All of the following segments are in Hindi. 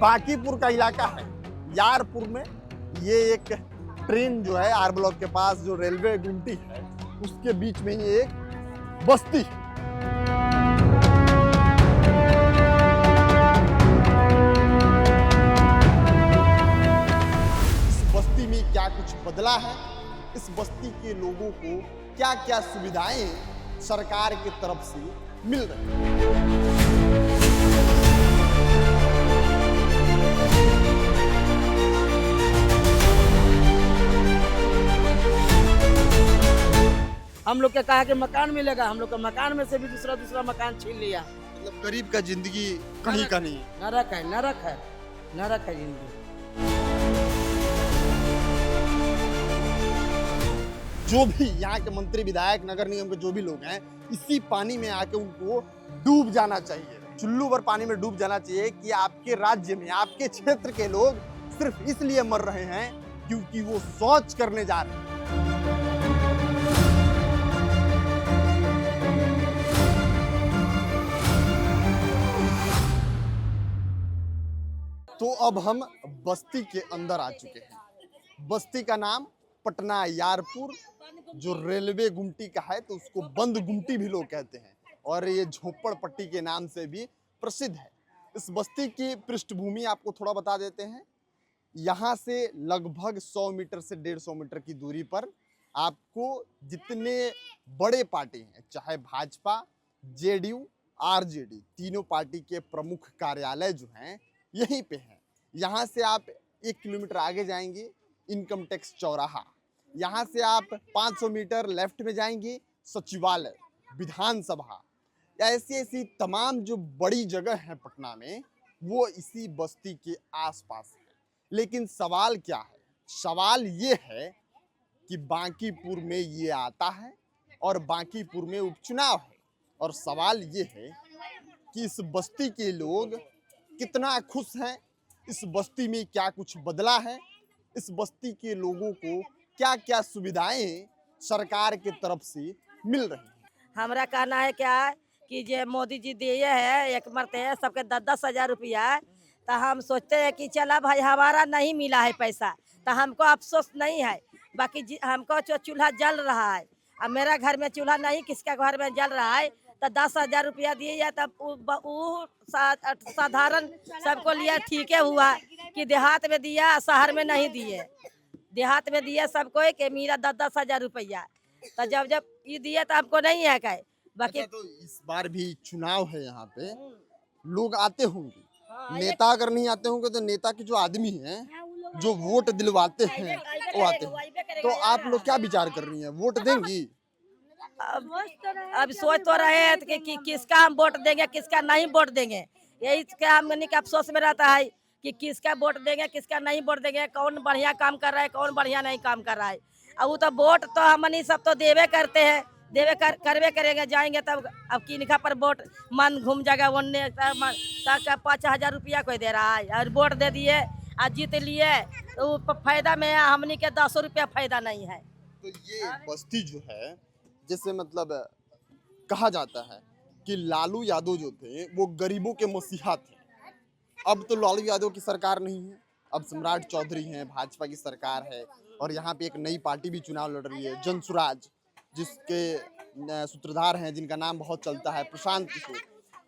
बांकीपुर का इलाका है। यारपुर में ये एक ट्रेन जो है आर ब्लॉक के पास जो रेलवे गुमटी है उसके बीच में ये एक बस्ती है। इस बस्ती में क्या कुछ बदला है, इस बस्ती के लोगों को क्या क्या सुविधाएं सरकार की तरफ से मिल रही हैं। हम लोग के कहा कि मकान मिलेगा, हम लोग का मकान में से भी दूसरा मकान छीन लिया। मतलब गरीब का जिंदगी कहीं का नहीं, नरक है, नरक है, नरक है जिंदगी। जो भी यहाँ के मंत्री विधायक नगर निगम के जो भी लोग हैं इसी पानी में आके उनको डूब जाना चाहिए, चुल्लू भर पानी में डूब जाना चाहिए कि आपके राज्य में आपके क्षेत्र के लोग सिर्फ इसलिए मर रहे हैं क्योंकि वो शौच करने जा रहे हैं। तो अब हम बस्ती के अंदर आ चुके हैं। बस्ती का नाम पटना यारपुर जो रेलवे गुमटी का है तो उसको बंद गुमटी भी लोग कहते हैं और ये झोपड़पट्टी के नाम से भी प्रसिद्ध है। इस बस्ती की पृष्ठभूमि आपको थोड़ा बता देते हैं। यहाँ से लगभग 100 मीटर से 150 मीटर की दूरी पर आपको जितने बड़े पार्टी हैं चाहे भाजपा, जेडीयू, आरजेडी, तीनों पार्टी के प्रमुख कार्यालय जो हैं यहीं पे है। यहाँ से आप 1 किलोमीटर आगे जाएंगे इनकम टैक्स चौराहा, यहाँ से आप 500 मीटर लेफ्ट में जाएंगे सचिवालय, विधानसभा, ऐसी ऐसी तमाम जो बड़ी जगह है पटना में वो इसी बस्ती के आसपास है। लेकिन सवाल क्या है? सवाल ये है कि बांकीपुर में ये आता है और बांकीपुर में उपचुनाव है और सवाल ये है कि इस बस्ती के लोग कितना खुश हैं, इस बस्ती में क्या कुछ बदला है, इस बस्ती के लोगों को क्या क्या सुविधाएं सरकार की तरफ से मिल रही हैं। हमारा कहना है क्या कि जो मोदी जी दिए है एक मरते है सबके 10-10 हजार रुपया, तो हम सोचते हैं कि चला भाई हमारा नहीं मिला है पैसा तो हमको अफसोस नहीं है। बाकी हमको जो चूल्हा जल रहा है, अब मेरा घर में चूल्हा नहीं, किसका घर में जल रहा है, तो 10,000 रुपया दिए या तब साधारण सबको लिया ठीक है हुआ कि देहात में दिया, शहर में नहीं दिए। देहात में दिया सबको कि मेरा 10-10 हजार रुपया, तो जब ये दिए तो हमको नहीं है कहे। बाकी तो इस बार भी चुनाव है, यहाँ पे लोग आते होंगे, नेता अगर नहीं आते होंगे तो नेता के जो आदमी हैं जो वोट दिलवाते हैं वो आते हैं। तो आप लोग क्या विचार कर रही हैं, वोट देंगी? अब सोच तो रहे हैं कि किसका हम वोट देंगे किसका नहीं वोट देंगे, यही क्या हमने के अफसोस में रहता है कि किसका वोट देंगे किसका नहीं वोट देंगे, कौन बढ़िया काम कर रहा है कौन बढ़िया नहीं काम कर रहा है। अब वो तो वोट तो हमनी सब तो देवे करते हैं, करवे करेंगे, जाएंगे तब अब किनका पर वोट मन घूम जाएगा वन्ने तक 5,000 रुपया कोई दे रहा है और वोट दे दिए और जीत लिए तो फायदा में हमनी के 10 रुपया फायदा नहीं है। तो ये बस्ती जो है जैसे मतलब कहा जाता है कि लालू यादव जो थे वो गरीबों के मसीहा थे। अब तो लालू यादव की सरकार नहीं है, अब सम्राट चौधरी हैं, भाजपा की सरकार है और यहाँ पे एक नई पार्टी भी चुनाव लड़ रही है, जनसुराज, जिसके सूत्रधार हैं जिनका नाम बहुत चलता है प्रशांत किशोर।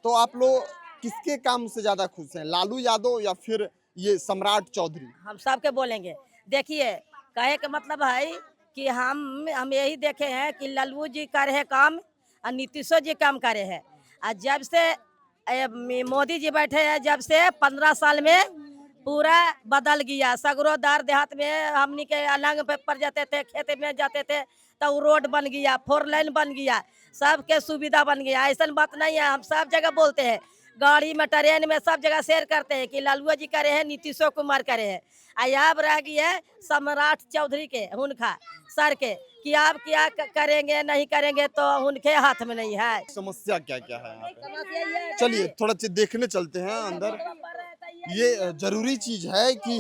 तो आप लोग किसके काम से ज्यादा खुश हैं, लालू यादव या फिर ये सम्राट चौधरी? हम सबके बोलेंगे। देखिए कहे का मतलब है कि हम यही देखे हैं कि लालू जी कर रहे काम और नीतीशो जी काम करे हैं, और जब से मोदी जी बैठे हैं जब से 15 साल में पूरा बदल गया। सगरोदार देहात में हमनी के अलग पर जाते थे, खेत में जाते थे तो रोड बन गया, 4 लाइन बन गया, सबके सुविधा बन गया। ऐसा बात नहीं है, हम सब जगह बोलते हैं, गाड़ी में ट्रेन में सब जगह शेयर करते हैं कि लालू जी करे हैं नीतीशो कुमार करे हैं। अब रह गई है सम्राट चौधरी के उनका सर के कि आप क्या करेंगे नहीं करेंगे तो उनके हाथ में नहीं है। समस्या क्या क्या है यहाँ पे? चलिए थोड़ा देखने चलते हैं अंदर। ये जरूरी चीज है कि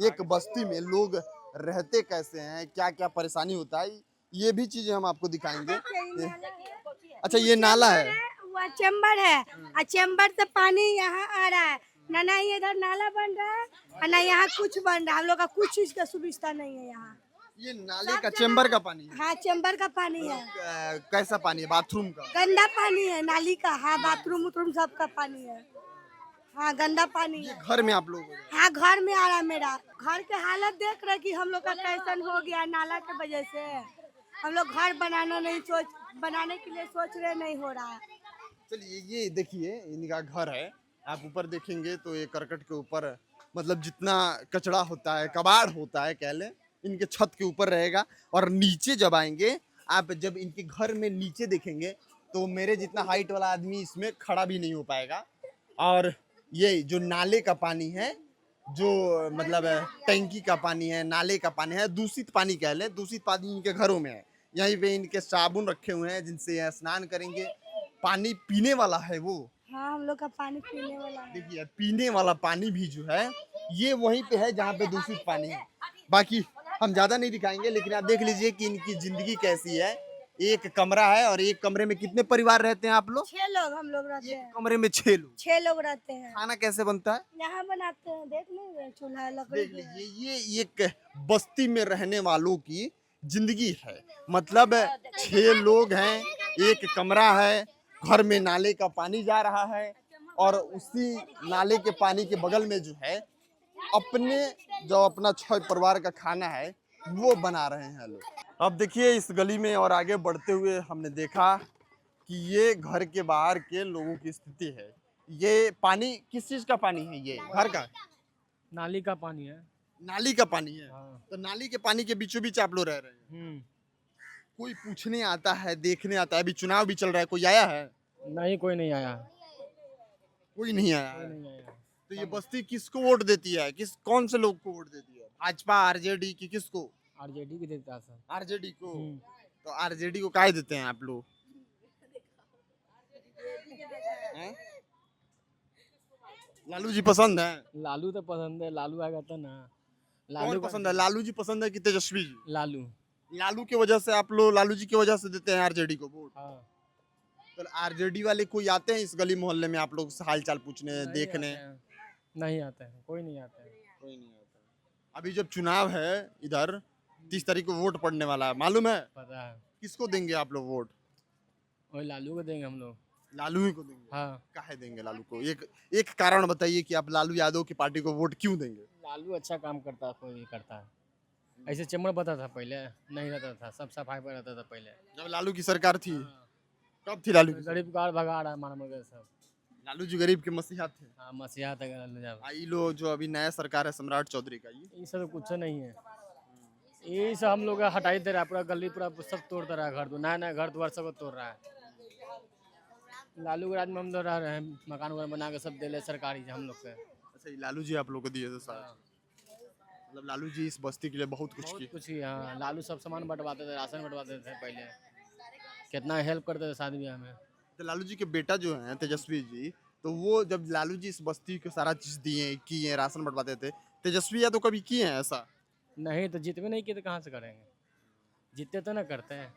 एक बस्ती में लोग रहते कैसे हैं, क्या क्या परेशानी होता है, ये भी चीजें हम आपको दिखाएंगे। अच्छा ये नाला है, वो चैम्बर है और चैम्बर से पानी यहाँ आ रहा है ना ना ये इधर नाला बन रहा है और ना यहाँ कुछ बन रहा है। हम लोग का कुछ चीज का सुविधा नहीं है यहाँ। ये नाले का चेंबर का पानी है। हाँ चैम्बर का पानी है, कैसा पानी है? बाथरूम का? गंदा पानी है नाली का। हाँ बाथरूम उथरूम सबका पानी है। हाँ गंदा पानी ये है। घर में आप लोग? हाँ घर में आ रहा है। मेरा घर के हालत देख रहे कि हम लोग का कैसन हो गया नाला के वजह से। हम लोग घर बनाने के लिए सोच रहे, नहीं हो रहा है। चलिए ये देखिए इनका घर है। आप ऊपर देखेंगे तो ये करकट के ऊपर मतलब जितना कचरा होता है, कबाड़ होता है कह लें, इनके छत के ऊपर रहेगा। और नीचे जब आएंगे आप, जब इनके घर में नीचे देखेंगे तो मेरे जितना हाइट वाला आदमी इसमें खड़ा भी नहीं हो पाएगा। और ये जो नाले का पानी है, जो मतलब टैंकी का पानी है, नाले का पानी है, दूषित पानी कह लें, दूषित पानी इनके घरों में है। यहीं पे इनके साबुन रखे हुए हैं जिनसे ये स्नान करेंगे। पानी पीने वाला है वो। हाँ हम लोग का पानी पीने वाला है। देखिए पीने वाला पानी भी जो है ये वहीं पे है जहाँ पे दूषित पानी है। बाकी हम ज्यादा नहीं दिखाएंगे, लेकिन आप देख लीजिए कि इनकी जिंदगी कैसी है। एक कमरा है और एक कमरे में कितने परिवार रहते हैं आप लोग? 6 लोग हम लोग रहते एक हैं। कमरे में 6 लोग। 6 लोग रहते हैं। खाना कैसे बनता है? यहाँ बनाते हैं, देख लीजिए चूल्हा लकड़ी देख के है। लीजिए ये एक बस्ती में रहने वालों की जिंदगी है। मतलब 6 लोग हैं, एक कमरा है, घर में नाले का पानी जा रहा है और उसी नाले के पानी के बगल में जो है अपने जो अपना 6 परिवार का खाना है वो बना रहे हैं लोग। अब देखिए इस गली में और आगे बढ़ते हुए हमने देखा कि ये घर के बाहर के लोगों की स्थिति है। ये पानी किस चीज का पानी है? ये घर का नाली का पानी है। नाली का पानी है। हाँ। तो नाली के पानी के बीचों बीच आप लोग रह रहे हैं। कोई पूछने आता है, देखने आता है? अभी चुनाव भी चल रहा है, कोई आया है? नहीं कोई नहीं आया। कोई नहीं आया कोई है। नहीं आया। तो ये बस्ती किसको वोट देती है? कौन से लोग को वोट देती है? भाजपा, आरजेडी की किसको? आरजेडी की देता है सर। आरजेडी को। तो आरजेडी को काहे देते हैं आप लोग? हैं? लालू जी पसंद है? लालू तो पसंद है, लालू आएगा तो ना। कौन पसंद है? लालू जी पसंद है कि तेजस्वी जी? लालू। लालू की वजह से आप लोग लालू जी की वजह से देते हैं आरजेडी को वोट? हाँ। तो आरजेडी वाले कोई आते हैं इस गली मोहल्ले में आप लोग से हाल चाल पूछने, नहीं देखने? आते हैं। नहीं आते हैं, कोई नहीं आता है। कोई नहीं आता। अभी जब चुनाव है इधर 30 तारीख को वोट पड़ने वाला है, मालूम है? पता है। किसको देंगे आप लोग वोट? वही लालू को देंगे हम लोग। लालू ही को देंगे? हाँ। काहे देंगे लालू को? एक कारण बताइए कि आप लालू यादव की पार्टी को वोट क्यों देंगे? लालू अच्छा काम करता है, कोई भी करता है। ऐसे चमड़ बता था पहले, नहीं रहता था, सब सफाई पर रहता था पहले। जब लालू की सरकार थी? हाँ। कब थी लालू की? गरीब कार भगा रहा है मारा मगर सब। लालू जी गरीब के मसीहा थे। हाँ मसीहा तक जब आई लो जो अभी नया सरकार है सम्राट चौधरी का, ये सब कुछ नहीं है। ये सब हम लोग हटाई दे रहा है, पूरा गली पूरा सब तोड़ दे रहा है, घर नया नया घर द्वार सब तोड़ रहा है। लालू के राज में हम लोग रह रहे हैं, मकान वगैरह बना के सब दे ले सरकारी हम लोग से। अच्छा ये लालू जी आप लोग को दिए थे सारा? मतलब लालू जी इस बस्ती के लिए बहुत कुछ किए। कुछ ही हाँ, लालू सब सामान बंटवाते थे, राशन बंटवाते थे पहले, कितना हेल्प करते थे शादी ब्याह में। तो लालू जी के बेटा जो हैं तेजस्वी जी, तो वो जब लालू जी इस बस्ती को सारा चीज दिए, किए, राशन बंटवाते थे, तेजस्वी यादव कभी किए हैं ऐसा? नहीं तो जीत भी नहीं किए तो कहाँ से करेंगे? जीतते तो ना करते हैं।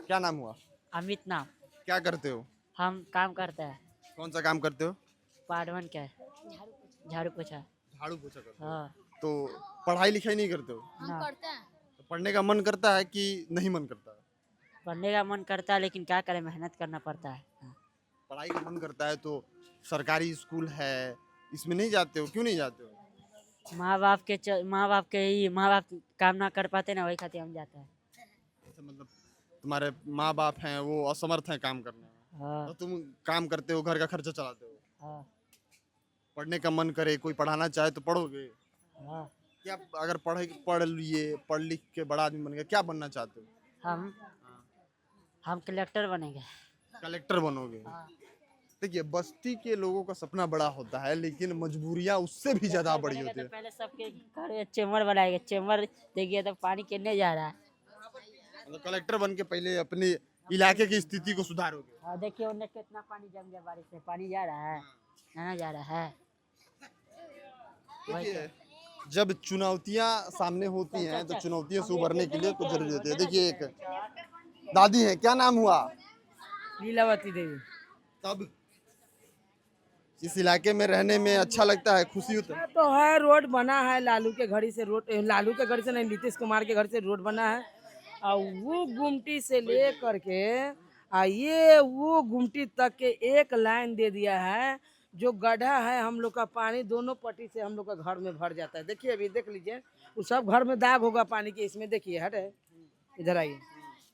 क्या नाम हुआ? अमित नाम। क्या करते हो? हम काम करते हैं कौन सा काम करते हो? पार्ट 1 के झाड़ू पोछा। झाड़ू पोछा करते हो? हाँ तो पढ़ाई लिखाई नहीं करते हो? ना तो पढ़ने का मन करता है कि नहीं मन करता है? पढ़ने का मन करता है लेकिन क्या करें, मेहनत करना पड़ता है। हाँ। पढ़ाई का मन करता है तो सरकारी स्कूल है, इसमें नहीं जाते हो? क्यों नहीं जाते हो? माँ बाप काम ना कर पाते ना, वही खातिर हम जाते हैं। अच्छा, मतलब तुम्हारे माँ बाप हैं वो असमर्थ हैं काम करने में, हाँ तो तुम काम करते हो, घर का खर्चा चलाते हो। हाँ पढ़ने का मन करे, कोई पढ़ाना चाहे तो पढ़ोगे? हाँ। क्या अगर पढ़ लिख के बड़ा आदमी बन गया, क्या बनना चाहते हो? हम कलेक्टर बनेंगे। कलेक्टर बनोगे? हाँ। देखिए बस्ती के लोगों का सपना बड़ा होता है लेकिन मजबूरियां उससे भी ज्यादा बड़ी होती है। पहले सबके घर में चेम्बर बनाएंगे, चेम्बर देखिए तो पानी कितने जा रहा है। मतलब कलेक्टर बन के पहले अपने इलाके की स्थिति को सुधारोगे? हाँ देखिए उन्हें कितना पानी जम गया, बारिश से पानी जा रहा है, ना जा रहा है। देखिए जब चुनौतियां सामने होती हैं तो चुनौतियों से उभरने के लिए कुछ जरूरी होती है। देखिए एक दादी है, क्या नाम हुआ? लीलावती देवी। तब इस इलाके में रहने में अच्छा लगता है, खुशी होता है? तो है, रोड बना है लालू के घड़ी से, लालू के घड़ी से नहीं, नीतीश कुमार के घर से रोड बना है। और वो गुमटी से ले करके ये वो गुमटी तक के एक लाइन दे दिया है। जो गड्ढा है हम लोग का, पानी दोनों पट्टी से हम लोग का घर में भर जाता है। देखिए अभी देख लीजिए, वो सब घर में दाग होगा पानी के। इसमें देखिए, हटे इधर आइए,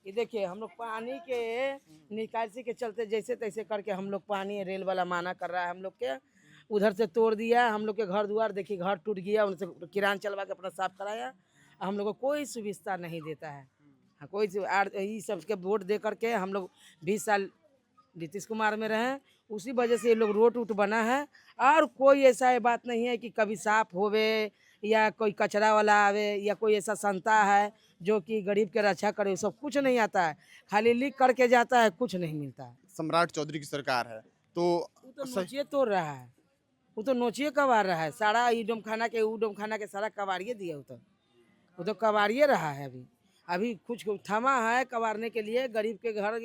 ये देखिए हम लोग पानी के निकासी के चलते जैसे तैसे करके हम लोग पानी रेल वाला माना कर रहा है हम लोग के, उधर से तोड़ दिया। हम लोग के घर द्वार देखिए, घर टूट गया, उनसे किरान चलवा के अपना साफ कराया। हम लोग को कोई सुविधा नहीं देता है। हाँ, कोई ये सब के वोट दे करके हम लोग 20 साल नीतीश कुमार में रहे, उसी वजह से ये लोग रोड उट बना है। और कोई ऐसा बात नहीं है कि कभी साफ होवे या कोई कचरा वाला आवे या कोई ऐसा संता है जो कि गरीब के रक्षा करे, सब कुछ नहीं आता है। खाली लिख करके जाता है, कुछ नहीं मिलता है। सम्राट चौधरी की सरकार है तो वो तो नोचिए तोड़ रहा है, वो तो नोचिए कबाड़ रहा है सारा। ईडम खाना के सारा कबाड़िए दिया, वो तो कबाड़िए रहा है। अभी कुछ थमा है कबाड़ने के लिए। गरीब के घर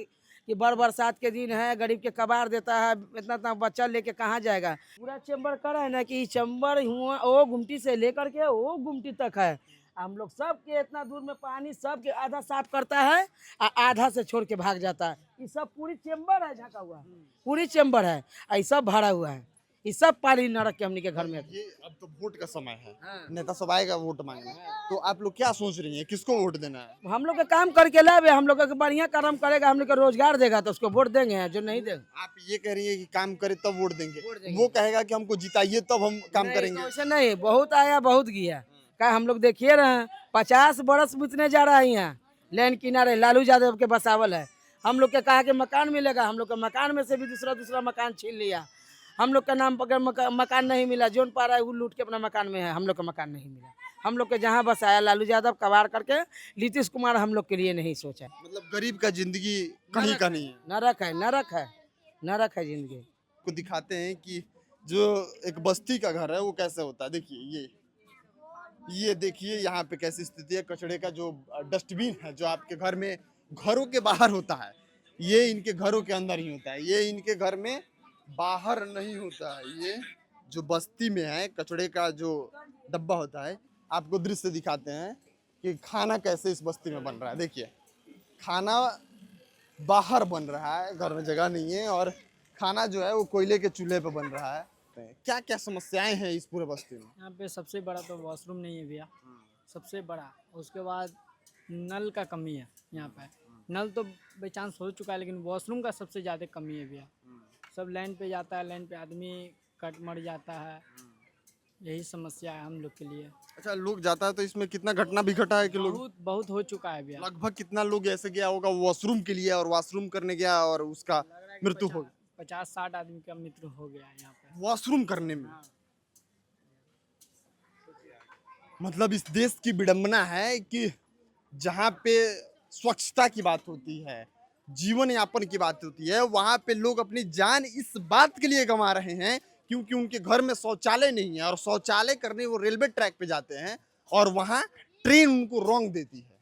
की बरसात के दिन है, गरीब के कबाड़ देता है। इतना बच्चा लेके कहाँ जाएगा? पूरा चैम्बर कर है ना कि चैम्बर हुआ वो गुमटी से लेकर के वो गुमटी तक है। हम लोग सबके इतना दूर में पानी सबके आधा साफ करता है और आधा से छोड़ के भाग जाता है। ये सब पूरी चैम्बर है, झाका हुआ पूरी चैम्बर है, ये सब भरा हुआ है। ये सब पानी न रख के हमने के घर में। ये अब तो वोट का समय है, नेता सब आएगा वोट मांगने, तो आप लोग क्या सोच रही हैं, किसको वोट देना है? हम लोग का काम करके लावे, हम लोग का बढ़िया काम करेगा, हम लोग का रोजगार देगा तो उसको वोट देंगे। जो नहीं देंगे, आप ये कह रही है कि काम करे तब वोट देंगे, वो कहेगा कि हमको जिताइए तब हम काम करेंगे। ऐसे नहीं, बहुत आया बहुत गया। क्या हम लोग देखिए रहे, 50 बरस बीतने जा रहा है यहाँ लेन किनारे लालू यादव के बसावल है। हम लोग के कहा कि मकान मिलेगा, हम लोग के मकान में से भी दूसरा मकान छीन लिया। हम लोग का नाम पकड़ मकान नहीं मिला, जोन पा रहा है वो लूट के अपना मकान में है। हम लोग का मकान नहीं मिला। हम लोग के जहाँ बसाया लालू यादव कबाड़ करके, नीतीश कुमार हम लोग के लिए नहीं सोचा। मतलब गरीब का जिंदगी कहीं का नहीं है, नरक है, नरक है, नरक है जिंदगी। को दिखाते हैं कि जो एक बस्ती का घर है वो कैसे होता है। देखिए ये देखिए यहाँ पे कैसी स्थिति है। कचड़े का जो डस्टबिन है जो आपके घर में घरों के बाहर होता है, ये इनके घरों के अंदर ही होता है, ये इनके घर में बाहर नहीं होता है। ये जो बस्ती में है कचड़े का जो डब्बा होता है, आपको दृश्य दिखाते हैं कि खाना कैसे इस बस्ती में बन रहा है। देखिए खाना बाहर बन रहा है, घर में जगह नहीं है, और खाना जो है वो कोयले के चूल्हे पे बन रहा है। क्या क्या समस्याएं हैं इस पूरे बस्ती में? यहाँ पे सबसे बड़ा तो वॉशरूम नहीं है भैया, सबसे बड़ा। उसके बाद नल का कमी है यहाँ पे। नल तो बाई चांस हो चुका है, लेकिन वॉशरूम का सबसे ज़्यादा कमी है भैया। सब लाइन पे जाता है, लाइन पे आदमी कट मर जाता है, यही समस्या है हम लोग के लिए। अच्छा, लोग जाता है तो इसमें कितना घटना भी घटा है कि लोग बहुत बहुत हो चुका है भैया। लगभग कितना लोग ऐसे गया होगा वॉशरूम के लिए और वॉशरूम करने गया और उसका मृत्यु हो गया? 50-60 आदमी का मृत्यु हो गया है यहाँ पे वॉशरूम करने में। मतलब इस देश की विडंबना है कि जहाँ पे स्वच्छता की बात होती है, जीवन यापन की बात होती है, वहाँ पे लोग अपनी जान इस बात के लिए गंवा रहे हैं क्योंकि उनके घर में शौचालय नहीं है, और शौचालय करने वो रेलवे ट्रैक पे जाते हैं और वहाँ ट्रेन उनको रोंग देती है।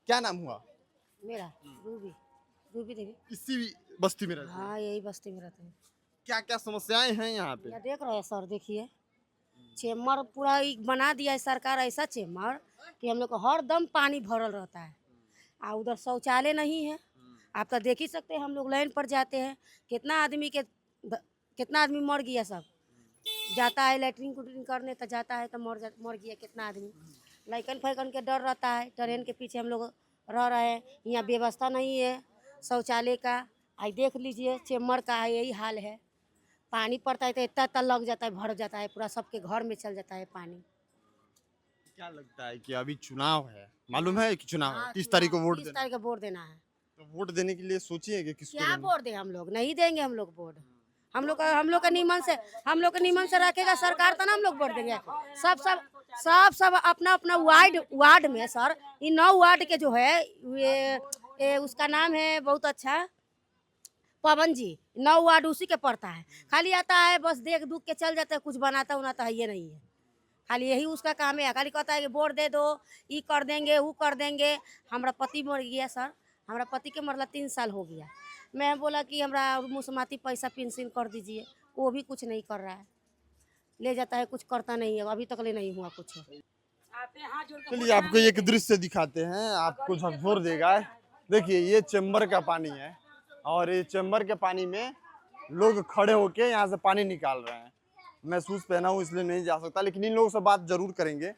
क्या नाम हुआ? मेरा रूबी, रूबी देवी। इसी बस्ती में रहते हैं? हाँ, यही बस्ती में रहते हैं। क्या क्या समस्याएं हैं यहाँ पे? या देख रहे हैं सर, देखिए चेम्बर पूरा बना दिया है सरकार, ऐसा चेम्बर कि हम लोग को हर दम पानी भरल रहता है। और उधर शौचालय नहीं है। आप तो देख ही सकते हैं, हम लोग लाइन पर जाते हैं, कितना आदमी मर गया। सब जाता है लैट्रिन कुटरिन करने, तो जाता है तो मर गया कितना आदमी। लैकन फैकन के डर रहता है, ट्रेन के पीछे हम लोग रह रहे हैं। यहाँ व्यवस्था नहीं है शौचालय का। आई देख लीजिए चेम्बर का है, यही हाल है। पानी पड़ता है तो इतना लग जाता है, भर जाता है, पूरा सबके घर में चल जाता है पानी। क्या लगता है कि अभी चुनाव है, मालूम है कि चुनाव है 30 तारीख को वोट 30 देना, तारीख को वोट देना है। तो वोट देने के लिए सोचिए कि किसको क्या देना? वोट दें हम लोग? नहीं देंगे हम लोग वोट। हम लोग का नीमन से रखेगा सरकार तो ना हम लोग वोट देंगे। सब अपना अपना वार्ड में सर, ये 9 वार्ड के जो है ये उसका नाम है बहुत अच्छा पवन जी। 9 वार्ड उसी के पड़ता है। खाली आता है बस देख दुख के चल जाता है, कुछ बनाता उनाता है ये नहीं है। खाली यही उसका काम है। खाली कहता है कि वोट दे दो, ये कर देंगे वो कर देंगे। हमारा पति मर गया सर, हमारा पति के मरला 3 साल हो गया। मैं बोला कि हमरा मुसमाती पैसा पेंशन कर दीजिए, वो भी कुछ नहीं कर रहा है, ले जाता है, कुछ करता नहीं है, अभी तक ले नहीं हुआ कुछ। चलिए आपको एक दृश्य दिखाते हैं, आपको झकझोर देगा। देखिए ये चैम्बर का पानी है और ये चैम्बर के पानी में लोग खड़े होके यहाँ से पानी निकाल रहे हैं। मैं शूज पहना हूँ इसलिए नहीं जा सकता, लेकिन इन लोगों से बात जरूर करेंगे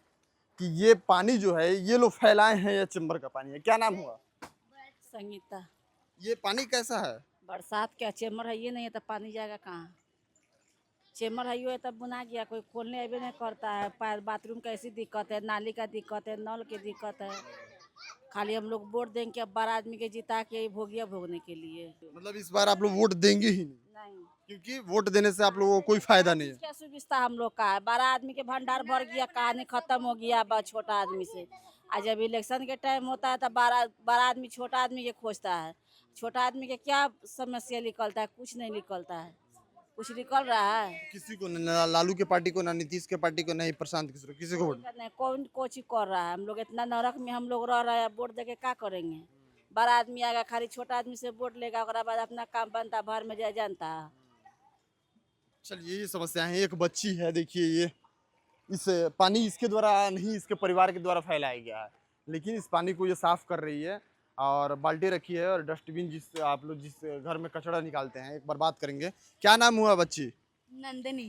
कि ये पानी जो है ये लोग फैलाए हैं, ये चैम्बर का पानी है। क्या नाम हुआ? संगीता। ये पानी कैसा है? बरसात क्या चेमर है ये नहीं है तो पानी जाएगा कहाँ? चेमर है ये तब बुना गया, कोई खोलने अभी नहीं करता है। बाथरूम का ऐसी दिक्कत है, नाली का दिक्कत है, नल की दिक्कत है। खाली हम लोग वोट देंगे अब 12 आदमी के जिता के भोगिया भोगने के लिए। मतलब इस बार आप लोग वोट देंगे ही नहीं, नहीं, क्योंकि वोट देने से आप लोगों को कोई फायदा नहीं है। क्या सुविधा हम लोग का है? 12 आदमी के भंडार भर गया, कहानी खत्म हो गया छोटा आदमी से। आज जब इलेक्शन के टाइम होता है तो 12 आदमी छोटा आदमी के खोजता है। छोटा आदमी के क्या समस्या निकलता है? कुछ नहीं निकलता है। कुछ निकल रहा है? किसी को नहीं, ना लालू के पार्टी को, ना नीतीश के पार्टी को, नहीं प्रशांत किसी को वोट नहीं, कौन कोची कर रहा है? हम लोग इतना नरक में हम लोग रह रहे हैं, वोट देके क्या करेंगे? 12 आदमी आएगा, खाली छोटा आदमी से वोट लेगा, उसके बाद अपना काम बनता, भर में जा जानता है। चलिए ये समस्या है। एक बच्ची है, देखिए ये इस पानी इसके द्वारा नहीं, इसके परिवार के द्वारा फैलाया गया है, लेकिन इस पानी को ये साफ कर रही है और बाल्टी रखी है और डस्टबिन जिस आप लोग जिस घर में कचरा निकालते हैं। एक बार बात करेंगे। क्या नाम हुआ बच्ची? नंदिनी।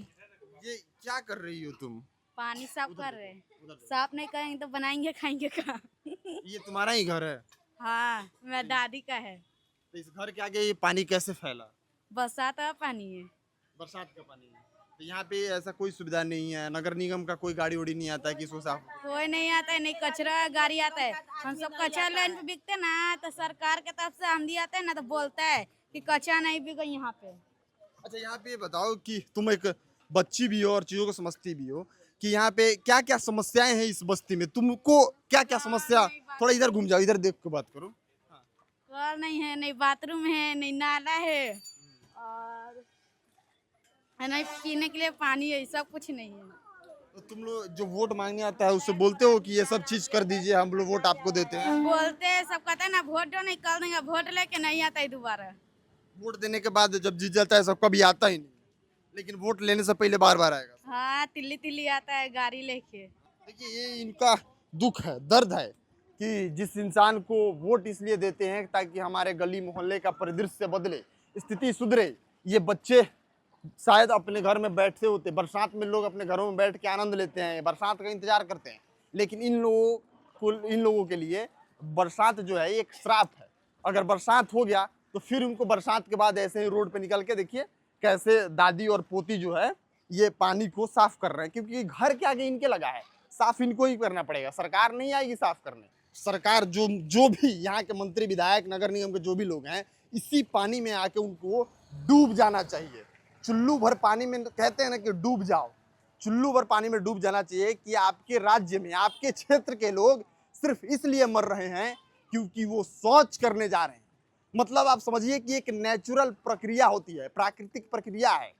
ये क्या कर रही हो तुम? पानी साफ कर रहे हैं। साफ नहीं करेंगे तो बनाएंगे खाएंगे कहाँ? ये तुम्हारा ही घर है? हाँ, मेरा दादी का है। तो इस घर के आगे ये पानी कैसे फैला? बरसात का पानी है। बरसात का पानी है। तो यहाँ पे ऐसा कोई सुविधा नहीं है, नगर निगम का कोई गाड़ी उड़ी नहीं आता है कि इसको साफ? कोई नहीं आता है, नहीं कचरा गाड़ी आता है। हम सब कचरा लाइन पे बिकते ना, तो सरकार के तरफ से आंधी आता है ना, तो बोलता है कि कचरा नहीं बिके यहाँ पे। अच्छा यहाँ पे बताओ कि तुम एक बच्ची भी हो और चीजों को समझती भी हो कि यहाँ पे क्या क्या समस्याएं हैं इस बस्ती में, तुमको क्या क्या समस्या? थोड़ा इधर घूम जाओ, इधर देख के बात करो। कल नहीं है, नहीं बाथरूम है, नहीं नाला है, और नहीं पीने के लिए पानी है, सब कुछ नहीं है। तो तुम लोग जो वोट मांगने आता है उससे बोलते हो कि ये सब चीज कर दीजिए, हम लोग वोट आपको देते हैं? बोलते हैं, सब कहते हैं ना वोट नहीं कर देंगे, वोट लेके नहीं आता है दोबारा। वोट देने के बाद जब जीत जाता है सब कभी आता ही नहीं, लेकिन वोट लेने से पहले बार बार आएगा। हाँ, तिल्ली तिल्ली आता है गाड़ी लेके। देखिए ये इनका दुख है, दर्द है कि जिस इंसान को वोट इसलिए देते हैं ताकि हमारे गली मोहल्ले का परिदृश्य बदले, स्थिति सुधरे। ये बच्चे शायद अपने घर में बैठते होते, बरसात में लोग अपने घरों में बैठ के आनंद लेते हैं, बरसात का इंतजार करते हैं, लेकिन इन लोगों के लिए बरसात जो है एक श्राप है। अगर बरसात हो गया तो फिर उनको बरसात के बाद ऐसे ही रोड पे निकल के देखिए कैसे दादी और पोती जो है ये पानी को साफ कर रहे हैं, क्योंकि घर के आगे इनके लगा है, साफ इनको ही करना पड़ेगा, सरकार नहीं आएगी साफ करने। सरकार जो भी यहाँ के मंत्री विधायक नगर निगम के जो भी लोग हैं, इसी पानी में आके उनको डूब जाना चाहिए। चुल्लू भर पानी में, कहते हैं ना कि डूब जाओ, चुल्लू भर पानी में डूब जाना चाहिए कि आपके राज्य में, आपके क्षेत्र के लोग सिर्फ इसलिए मर रहे हैं क्योंकि वो शौच करने जा रहे हैं। मतलब आप समझिए कि एक नेचुरल प्रक्रिया होती है, प्राकृतिक प्रक्रिया है,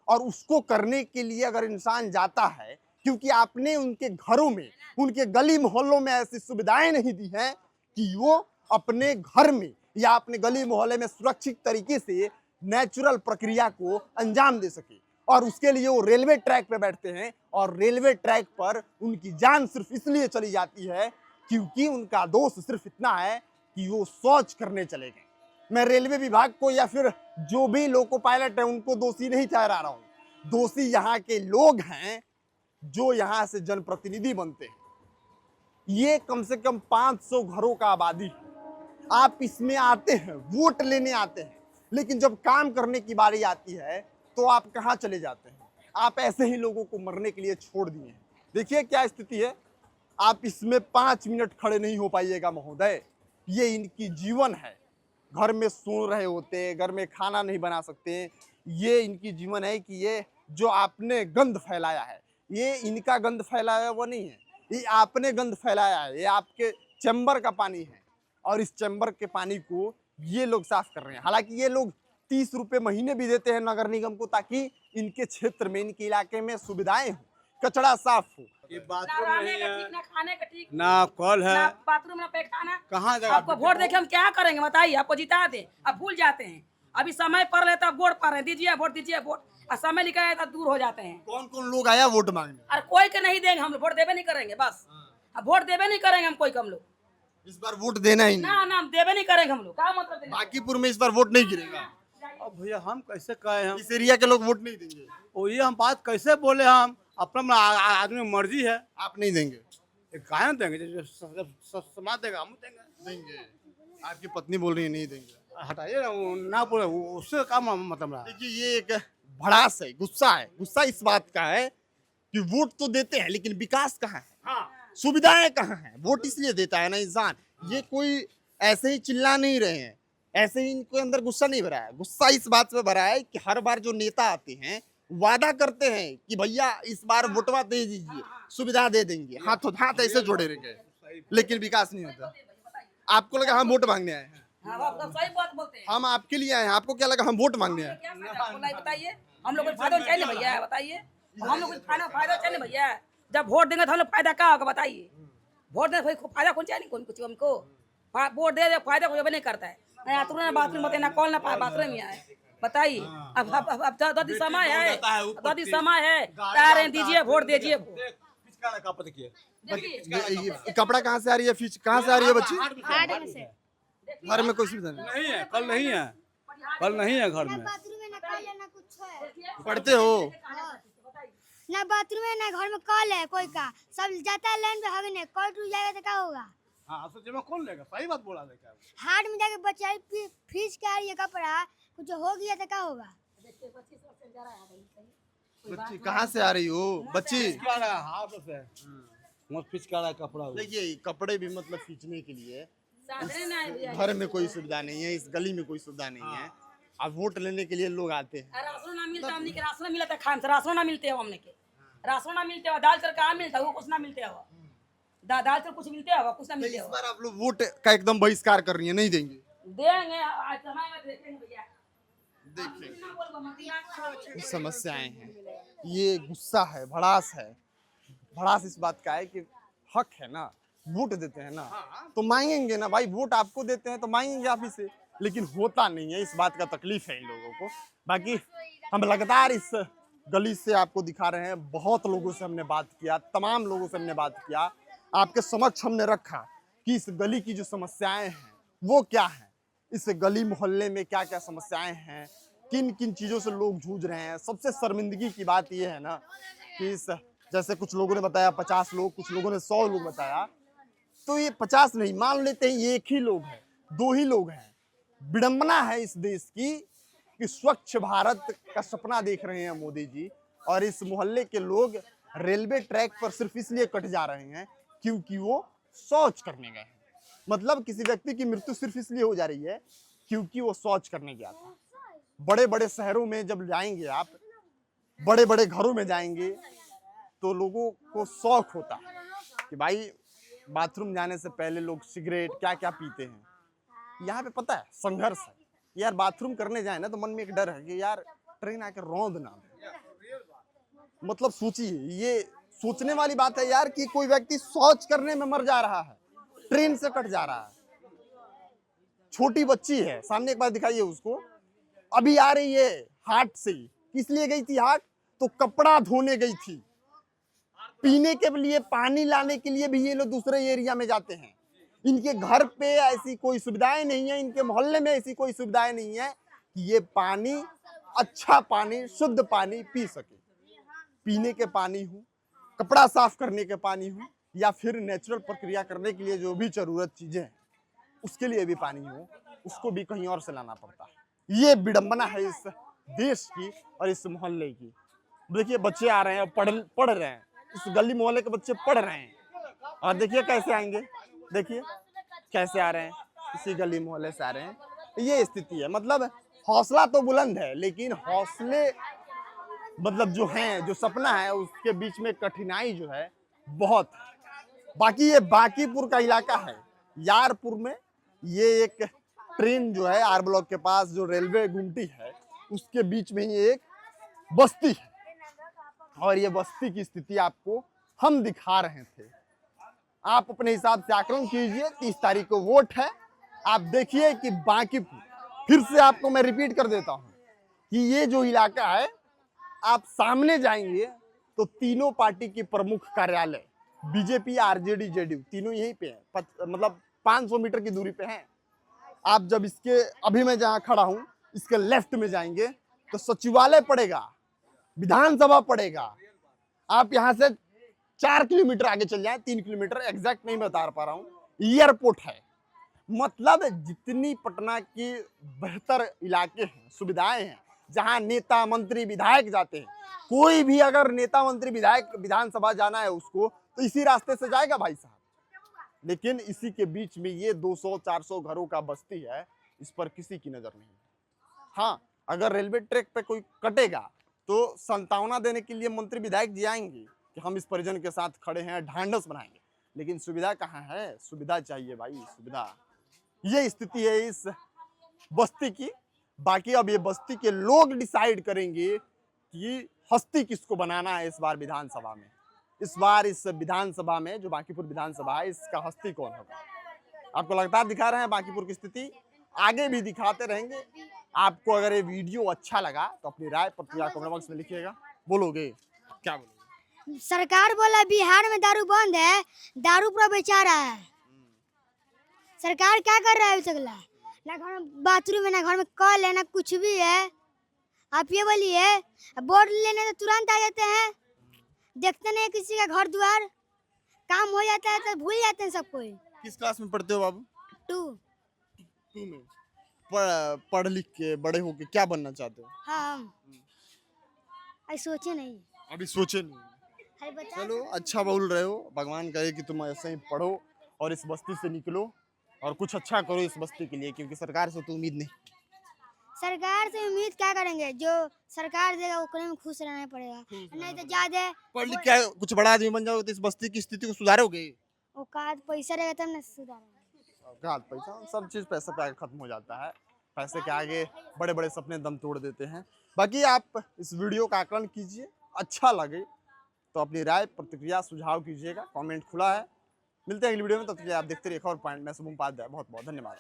और उसको करने के लिए अगर इंसान जाता है, क्योंकि आपने उनके घरों में, उनके गली मोहल्लों में ऐसी सुविधाएं नहीं दी हैं कि वो अपने घर में या अपने गली मोहल्ले में सुरक्षित तरीके से नेचुरल प्रक्रिया को अंजाम दे सके। और उसके लिए वो रेलवे ट्रैक पे बैठते हैं, और रेलवे ट्रैक पर उनकी जान सिर्फ इसलिए चली जाती है क्योंकि उनका दोष सिर्फ इतना है कि वो शौच करने चले गए। मैं रेलवे विभाग को या फिर जो भी लोको पायलट है उनको दोषी नहीं ठहरा रहा हूँ, दोषी यहाँ के लोग हैं जो यहाँ से जनप्रतिनिधि बनते हैं। ये कम से कम 500 घरों का आबादी है। आप इसमें आते हैं, वोट लेने आते हैं, लेकिन जब काम करने की बारी आती है तो आप कहाँ चले जाते हैं? आप ऐसे ही लोगों को मरने के लिए छोड़ दिए हैं। देखिए क्या स्थिति है, आप इसमें 5 मिनट खड़े नहीं हो पाइएगा महोदय। ये इनकी जीवन है, घर में सो रहे होते हैं, घर में खाना नहीं बना सकते, ये इनकी जीवन है कि ये जो आपने गंद फैलाया है, ये इनका गंद फैलाया वो नहीं है, ये आपने गंद फैलाया है। ये आपके चैम्बर का पानी है और इस चैम्बर के पानी को ये लोग साफ कर रहे हैं। हालांकि ये लोग 30 रुपये महीने भी देते हैं नगर निगम को ताकि इनके क्षेत्र में, इनके इलाके में सुविधाएं हो, कचरा साफ हो। ये बाथरूम नहीं है, ना खाने का ठीक, ना कॉल है, ना बाथरूम, ना पैखाना। कहाँ जगह आपको वोट देके हम क्या करेंगे बताइए? आपको जिता दे, अब भूल जाते हैं। अभी समय पर लेता वोट पा रहे हैं, दीजिए वोट, दीजिए वोट, और समय लिखा है तो दूर हो जाते हैं। कौन कौन लोग आया वोट मांगने? और कोई के नहीं देंगे हम लोग, वोट देवे नहीं करेंगे बस। अब वोट देवे नहीं करेंगे हम कोई कम लोग। इस बार वोट देना ही नहीं। ना हम देवे नहीं करेंगे हम लोग। क्या मतलब देना? बांकीपुर में इस बार वोट नहीं गिरेगा। अब भैया हम कैसे कहे हम इस एरिया के लोग वोट नहीं देंगे। वो ये हम बात कैसे बोले हम अपना आदमी की मर्जी है। आप नहीं देंगे? ये काहे न देंगे जब समाज देगा हम देंगे। आपकी पत्नी बोल रही है नहीं देंगे। हटाइए ना, वो ना बोले उससे काम मतलब रहा। देखिए ये एक भड़ास है, गुस्सा है। गुस्सा इस बात का है कि वोट तो देते हैं लेकिन विकास कहाँ है, सुविधाएं कहाँ हैं? वोट इसलिए देता है ना इंसान। ये कोई ऐसे ही चिल्ला नहीं रहे हैं, ऐसे ही इनको अंदर गुस्सा नहीं भरा है। गुस्सा इस बात पे भरा है कि हर बार जो नेता आते हैं वादा करते हैं कि भैया इस बार वोटवा दे दीजिए, सुविधा दे देंगे, हाथों हाथ ऐसे जोड़े रह गए, लेकिन विकास नहीं होता। आपको लगा हम वोट मांगने आए हैं? हाँ, आप सही बात बोलते हैं। हम आपके लिए आए हैं, आपको क्या लगा हम वोट मांगने आए हैं? क्या फायदा बोला है बताइए? हम लोग को फायदा चाहिए ना भैया, बताइए। हम लोग को फायदा चाहिए ना भैया। जब वोट देंगे तो हम लोग फायदा क्या होगा बताइए? वोट देने फायदा कौन चाहिए? कौन कुछ हमको वोट दे फायदा कोई नहीं करता है। ना तुरंत ना बाथरूम होते ना कॉल ना बाथरूम में आए, बताइए। अब दादी समय है, दादी समय है, तैयार दीजिए वोट दीजिए। ये कपड़ा कहाँ से आ रही है? फीस कहाँ से आ रही है बच्ची? घर में कोई सुविधा नहीं? नहीं है, कल नहीं है, कल नहीं है घर में। पढ़ते हो? ना बाथरूम है ना घर में कॉल है कोई का, सब जाता है लाइन पे हगने, कॉल टूट जाएगा तो क्या होगा? हाँ तो जमा कौन लेगा? सही बात बोला देखा। हाट में जाके बच्चा फीस क्या रही है कपड़ा, कुछ हो गया तो क्या होगा? बच्ची कहाँ से आ रही हो? बच्ची हाथ से मत फिचका रहा है कपड़ा। देखिए कपड़े भी मतलब खींचने के लिए साधन नहीं भैया। घर में कोई सुविधा नहीं है, इस गली में कोई सुविधा नहीं है। अब वोट लेने के लिए लोग आते हैं। राशन ना मिलता, हमने के राशन मिलता है, खान से राशन ना मिलते हो, हमने के राशन ना मिलते हो, दाल चावल कहाँ मिलता है, वो कुछ ना मिलते हो, दाल चावल कुछ मिलते हो, कुछ ना तो मिलते इस हो। बार आप लोग वोट का एकदम बहिष्कार कर रही है, नहीं देंगे? देंगे आज समय में देखेंगे भैया। देखिए समस्याएं हैं, ये गुस्सा है, भड़ास है। भड़ास इस बात का है कि हक है ना, वोट देते हैं ना तो मांगेंगे ना भाई, वोट आपको देते हैं तो मांगेंगे आप ही से, लेकिन होता नहीं है। इस बात का तकलीफ है इन लोगों को। बाकी हम लगातार इस गली से आपको दिखा रहे हैं, बहुत लोगों से हमने बात किया, तमाम लोगों से हमने बात किया, आपके समक्ष हमने रखा कि इस गली की जो समस्याएं हैं वो क्या है, इस गली मोहल्ले में क्या क्या समस्याएं हैं, किन किन चीज़ों से लोग जूझ रहे हैं। सबसे शर्मिंदगी की बात यह है ना कि इस जैसे कुछ लोगों ने बताया 50 लोग, कुछ लोगों ने 100 लोग बताया, तो ये 50 नहीं, मान लेते हैं ये एक ही लोग है, 2 ही लोग हैं। विडंबना है इस देश की कि स्वच्छ भारत का सपना देख रहे हैं मोदी जी, और इस मोहल्ले के लोग रेलवे ट्रैक पर सिर्फ इसलिए कट जा रहे हैं क्योंकि वो शौच करने गए हैं। मतलब किसी व्यक्ति की मृत्यु सिर्फ इसलिए हो जा रही है क्योंकि वो शौच करने गया था। बड़े बड़े शहरों में जब जाएंगे आप, बड़े बड़े घरों में जाएंगे तो लोगों को शौक होता है कि भाई बाथरूम जाने से पहले लोग सिगरेट क्या क्या पीते हैं। यहाँ पे पता है संघर्ष है यार, बाथरूम करने जाए ना तो मन में एक डर है कि यार ट्रेन आकर रौंद ना दे। मतलब सोचिए, ये सोचने वाली बात है यार कि कोई व्यक्ति शौच करने में मर जा रहा है, ट्रेन से कट जा रहा है। छोटी बच्ची है सामने, एक बार दिखाइए उसको, अभी आ रही है हाट से। किस लिए गई थी हाट? तो कपड़ा धोने गई थी। पीने के लिए पानी लाने के लिए भी ये लोग दूसरे एरिया में जाते हैं। इनके घर पे ऐसी कोई सुविधाएं नहीं है, इनके मोहल्ले में ऐसी कोई सुविधाएं नहीं है कि ये पानी, अच्छा पानी, शुद्ध पानी पी सके। पीने के पानी हो, कपड़ा साफ करने के पानी हो, या फिर नेचुरल प्रक्रिया करने के लिए जो भी जरूरत चीजें हैं उसके लिए भी पानी हो, उसको भी कहीं और से लाना पड़ता है। ये विडंबना है इस देश की और इस मोहल्ले की। देखिए बच्चे आ रहे हैं, पढ़ रहे हैं, इस गली मोहल्ले के बच्चे पढ़ रहे हैं, और देखिए कैसे आएंगे, देखिए कैसे आ रहे हैं, इसी गली मोहल्ले से आ रहे हैं। ये स्थिति है। मतलब हौसला तो बुलंद है, लेकिन हौसले मतलब जो हैं, जो सपना है, उसके बीच में कठिनाई जो है बहुत है। बाकी ये बांकीपुर का इलाका है, यारपुर में ये एक ट्रेन जो है आर ब्लॉक के पास जो रेलवे गुमटी है उसके बीच में ही एक बस्ती है, और ये बस्ती की स्थिति आपको हम दिखा रहे थे। आप अपने हिसाब से आकलन कीजिए। 30 तारीख को वोट है। आप देखिए कि बांकीपुर, फिर से आपको मैं रिपीट कर देता हूं कि ये जो इलाका है आप सामने जाएंगे तो तीनों पार्टी के प्रमुख कार्यालय बीजेपी, आरजेडी, जेडीयू तीनों यहीं पे हैं, मतलब 500 मीटर की दूरी पे हैं। आप जब इसके अभी मैं जहां खड़ा हूं इसके लेफ्ट में जाएंगे तो सचिवालय पड़ेगा, विधानसभा पड़ेगा। आप यहां से 4 किलोमीटर आगे चल जाए, 3 किलोमीटर एग्जैक्ट नहीं बता पा रहा हूं, एयरपोर्ट है। मतलब जितनी पटना की बेहतर इलाके हैं, सुविधाएं हैं, जहां नेता मंत्री विधायक जाते हैं, कोई भी अगर नेता मंत्री विधायक विधानसभा जाना है उसको तो इसी रास्ते से जाएगा भाई साहब। लेकिन इसी के बीच में ये 200-400 घरों का बस्ती है, इस पर किसी की नजर नहीं। हाँ, अगर रेलवे ट्रैक पे कोई कटेगा तो सांत्वना देने के लिए मंत्री विधायक जी आएंगे कि हम इस परिजन के साथ खड़े हैं, ढांढस बनाएंगे। लेकिन सुविधा कहाँ है? सुविधा चाहिए भाई, सुविधा। ये स्थिति है इस बस्ती की। बाकी अब ये बस्ती के लोग डिसाइड करेंगे कि हस्ती किसको बनाना है इस बार विधानसभा में। इस बार इस विधानसभा में जो बांकीपुर विधानसभा है, इसका हस्ती कौन होगा। आपको लगातार दिखा रहे हैं बांकीपुर की स्थिति, आगे भी दिखाते रहेंगे। आपको अगर ये वीडियो अच्छा लगा तो अपनी राय प्रतिक्रिया कमेंट बॉक्स में लिखिएगा। बोलोगे क्या? बोलोगे? सरकार बोला बिहार में दारू बंद है, दारू पूरा बेचा रहा है। सरकार क्या कर रहा है चगला? ना घर में बाथरूम है, ना घर में कल है, ना कुछ भी है। आप ये बोलिए, वोट लेने तो तुरंत आ जाते हैं, देखते नहीं किसी का घर द्वार, काम हो जाता है तो भूल जाते हैं सब कोई। किस क्लास में पढ़ते हो बाबू? 2 में। पढ़ लिख के बड़े होके क्या बनना चाहते हो? हाँ, हम अभी सोचे नहीं, अभी सोचे नहीं। अरे बता। चलो अच्छा बोल रहे हो, भगवान करे कि तुम ऐसे ही पढ़ो और इस बस्ती से निकलो और कुछ अच्छा करो इस बस्ती के लिए, क्योंकि सरकार से तो उम्मीद नहीं। सरकार से उम्मीद क्या करेंगे? जो सरकार देगा उतने में खुश रहना पड़ेगा, नहीं तो ज्यादा पढ़ लिख के कुछ बड़ा आदमी बन जाओगे तो इस बस्ती की स्थिति को सुधारोगे। औकात पैसा रहेगा तब ना सुधारेगा। औकात पैसा, सब चीज पैसे पे आके खत्म हो जाता है। पैसे के आगे बड़े बड़े सपने दम तोड़ देते हैं। बाकी आप इस वीडियो का आकलन कीजिए, अच्छा लगे तो अपनी राय प्रतिक्रिया सुझाव कीजिएगा, कमेंट खुला है। मिलते हैं अगली वीडियो में, तब तक आप देखते रहिए खबर पॉइंट। मैं शुभम उपाध्याय, बहुत बहुत धन्यवाद।